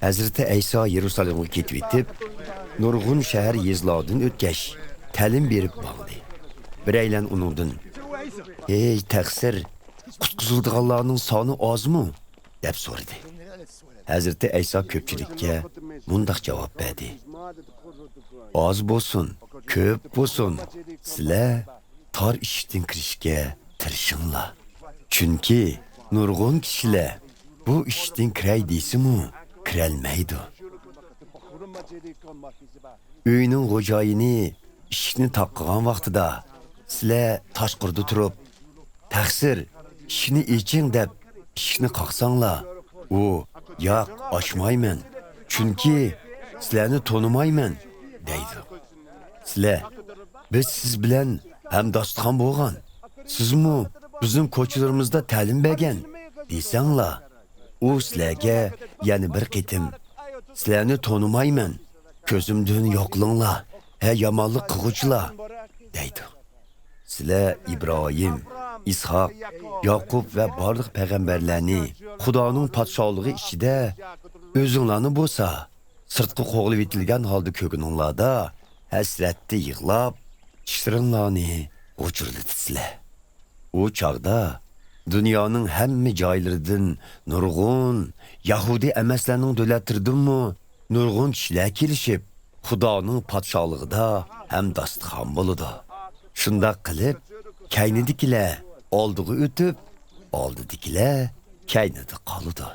Hazreti İsa Yerusalim'e ketib, nurg'un shahar yezlardan o'tgach, ta'lim berib bo'ldi. Biraylan uningdan: "Ey taqsir, qutqizilganlarning soni ozmi?" deb so'radi. Hazreti İsa ko'pchilikka mundaq javob berdi: "Oz bo'lsin, ko'p bo'lsin, sizlar tor ishdan kirishga tirishinglar. Chunki nurg'un kishilar bu ishdan kiray deysimu, kirolmaydi. Uyning xo'jayini ishni taqqan vaqtida sizlar tashqirda turib, taqsir, ishni eching deb ishni qaqsanglar, u yo'q, ochmayman, chunki sizlarni tonimayman deydi. Sizlar, biz siz bilan hamdostxon bo'lgan, sizmi bizim ko'chalarimizda ta'lim bergan desanglar, u sizlarga yana bir qitim sizlarni tonimayman, ko'zimdan yo'qlinglar, ha yomonlik qilg'uvchilar deydi. Sizlar İbrahim, İshak, Yaqub va barliq payg'ambarlarni Xudoning podshohligi ichida o'zinglarni bo'lsa, sirtqi qo'g'ilib etilgan holda ko'rininglarda hasratda yig'lab, tishlaringlarni o'chirlatsizlar. U chaqda dunyoning hamma joylaridan nurg'un Yahudi emaslarning davlatlaridanmi nurg'un kishilar kelishib, Xudoning podshohligida hamdostxon bo'ladi. Shunda qilib, kaynidikilar oldiga o'tib, oldidikilar kaynida qoladi.